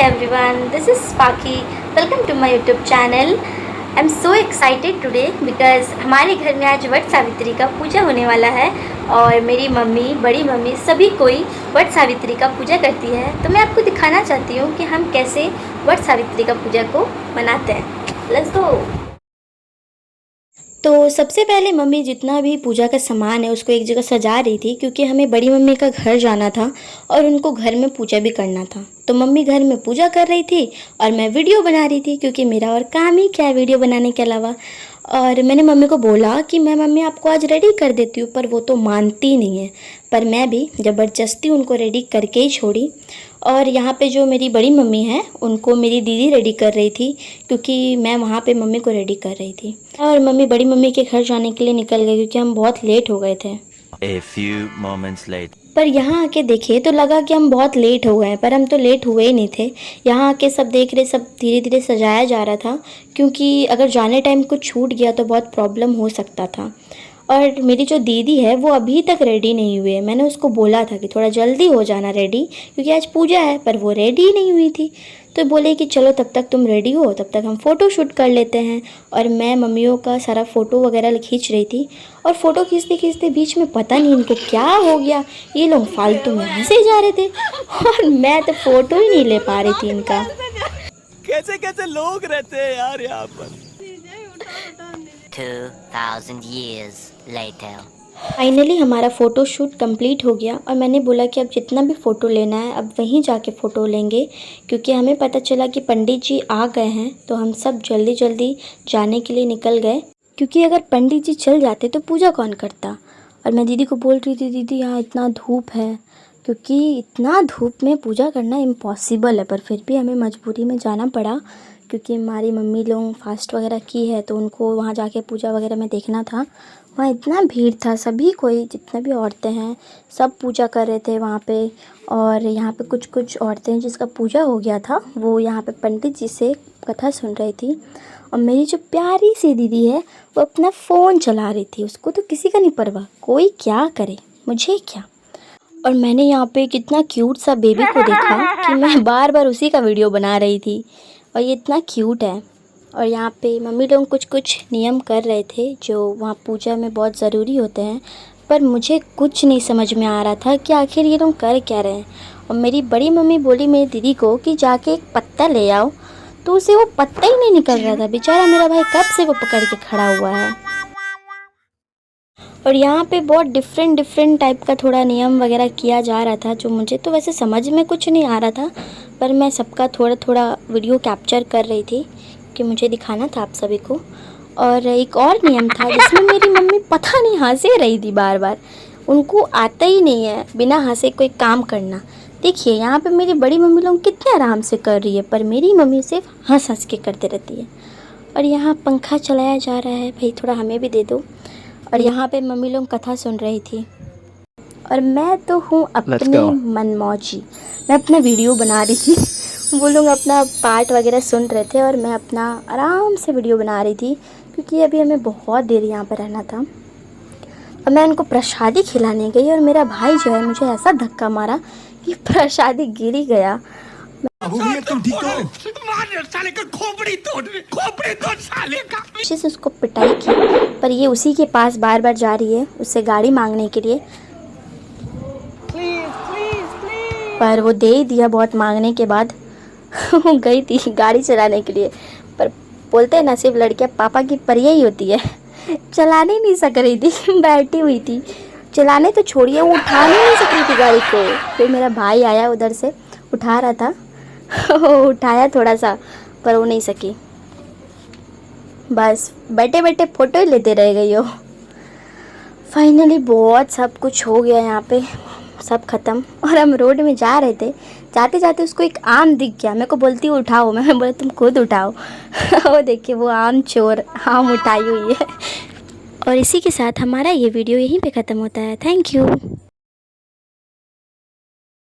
everyone, this is Sparky. Welcome to my YouTube channel. I'm so excited today because हमारे घर में आज वट सावित्री का पूजा होने वाला है और मेरी मम्मी, बड़ी मम्मी सभी कोई वट सावित्री का पूजा करती है। तो मैं आपको दिखाना चाहती हूँ कि हम कैसे वट सावित्री का पूजा को मनाते हैं। Let's go. तो सबसे पहले मम्मी जितना भी पूजा का सामान है उसको एक जगह सजा रही थी, क्योंकि हमें बड़ी मम्मी का घर जाना था और उनको घर में पूजा भी करना था। तो मम्मी घर में पूजा कर रही थी और मैं वीडियो बना रही थी, क्योंकि मेरा और काम ही क्या है वीडियो बनाने के अलावा। और मैंने मम्मी को बोला कि मैं मम्मी आपको आज रेडी कर देती हूँ, पर वो तो मानती नहीं है। पर मैं भी ज़बरदस्ती उनको रेडी करके ही छोड़ी। और यहाँ पे जो मेरी बड़ी मम्मी है उनको मेरी दीदी रेडी कर रही थी, क्योंकि मैं वहाँ पे मम्मी को रेडी कर रही थी। और मम्मी बड़ी मम्मी के घर जाने के लिए निकल गई, क्योंकि हम बहुत लेट हो गए थे। A few moments later. पर यहाँ आके देखे तो लगा कि हम बहुत लेट हो गए हैं, पर हम तो लेट हुए ही नहीं थे। यहाँ आके सब देख रहे, सब धीरे धीरे सजाया जा रहा था, क्योंकि अगर जाने टाइम कुछ छूट गया तो बहुत प्रॉब्लम हो सकता था। और मेरी जो दीदी है वो अभी तक रेडी नहीं हुई है। मैंने उसको बोला था कि थोड़ा जल्दी हो जाना रेडी, क्योंकि आज पूजा है, पर वो रेडी ही नहीं हुई थी। तो बोले कि चलो तब तक तुम रेडी हो, तब तक हम फ़ोटो शूट कर लेते हैं। और मैं मम्मियों का सारा फ़ोटो वगैरह खींच रही थी। और फ़ोटो खींचते खींचते बीच में पता नहीं इनको क्या हो गया, ये लोग फालतू में हंसे जा रहे थे और मैं तो फ़ोटो ही नहीं ले पा रही थी इनका। कैसे कैसे लोग रहते हैं यार यहाँ पर। 2000 years later. फाइनली हमारा फ़ोटो शूट कंप्लीट हो गया और मैंने बोला कि अब जितना भी फ़ोटो लेना है अब वहीं जाके फ़ोटो लेंगे, क्योंकि हमें पता चला कि पंडित जी आ गए हैं। तो हम सब जल्दी जल्दी जाने के लिए निकल गए, क्योंकि अगर पंडित जी चल जाते तो पूजा कौन करता। और मैं दीदी को बोल रही थी, दीदी यहाँ इतना धूप है, क्योंकि इतना धूप में पूजा करना इम्पॉसिबल है। पर फिर भी हमें मजबूरी में जाना पड़ा, क्योंकि हमारी मम्मी लोग फास्ट वगैरह की है तो उनको वहाँ जाके पूजा वगैरह में देखना था। वहाँ इतना भीड़ था, सभी कोई जितने भी औरतें हैं सब पूजा कर रहे थे वहाँ पे। और यहाँ पे कुछ कुछ औरतें जिसका पूजा हो गया था वो यहाँ पे पंडित जी से कथा सुन रही थी। और मेरी जो प्यारी सी दीदी है वो अपना फ़ोन चला रही थी। उसको तो किसी का नहीं परवाह, कोई क्या करे मुझे क्या। और मैंने यहाँ पे कितना क्यूट सा बेबी को देखा कि मैं बार बार उसी का वीडियो बना रही थी, और ये इतना क्यूट है। और यहाँ पे मम्मी लोग कुछ कुछ नियम कर रहे थे जो वहाँ पूजा में बहुत ज़रूरी होते हैं, पर मुझे कुछ नहीं समझ में आ रहा था कि आखिर ये लोग कर क्या रहे हैं। और मेरी बड़ी मम्मी बोली मेरी दीदी को कि जाके एक पत्ता ले आओ, तो उसे वो पत्ता ही नहीं निकल रहा था। बेचारा मेरा भाई कब से वो पकड़ के खड़ा हुआ है। और यहाँ पे बहुत डिफरेंट टाइप का थोड़ा नियम वगैरह किया जा रहा था, जो मुझे तो वैसे समझ में कुछ नहीं आ रहा था, पर मैं सबका थोड़ा थोड़ा वीडियो कैप्चर कर रही थी कि मुझे दिखाना था आप सभी को। और एक और नियम था जिसमें मेरी मम्मी पता नहीं हंसे रही थी बार बार। उनको आता ही नहीं है बिना हंसे कोई काम करना। देखिए यहाँ पे मेरी बड़ी मम्मी लोग कितने आराम से कर रही है, पर मेरी मम्मी सिर्फ हंस हंस के करते रहती है। और यहाँ पंखा चलाया जा रहा है, भाई थोड़ा हमें भी दे दो। और यहाँ पे मम्मी लोग कथा सुन रही थी और मैं तो हूँ अपनी मनमौजी। मैं अपना वीडियो बना रही थी, वो लोग अपना पार्ट वगैरह सुन रहे थे और मैं अपना आराम से वीडियो बना रही थी, क्योंकि अभी हमें बहुत देर यहाँ पर रहना था। और मैं उनको प्रसादी खिलाने गई और मेरा भाई जो है मुझे ऐसा धक्का मारा कि प्रसादी गिर ही गया। अच्छे से उसको पिटाई की, पर ये उसी के पास बार बार जा रही है उससे गाड़ी मांगने के लिए। पर वो दे ही दिया बहुत मांगने के बाद। गई थी गाड़ी चलाने के लिए, पर बोलते हैं ना सिर्फ लड़कियां पापा की परियां ही होती है। चलाने नहीं सक रही थी, बैठी हुई थी। चलाने तो छोड़िए, वो उठा ही नहीं सक रही थी गाड़ी को। फिर मेरा भाई आया उधर से, उठा रहा था। उठाया थोड़ा सा, पर वो नहीं सकी। बस बैठे बैठे फ़ोटो ही लेते रह गई हो। फाइनली बहुत सब कुछ हो गया यहाँ पे, सब ख़त्म। और हम रोड में जा रहे थे, जाते जाते उसको एक आम दिख गया। मेरे को बोलती उठाओ, मैं बोला तुम खुद उठाओ। वो देखिए वो आम चोर आम उठाई हुई है। और इसी के साथ हमारा ये वीडियो यहीं पे ख़त्म होता है। Thank you.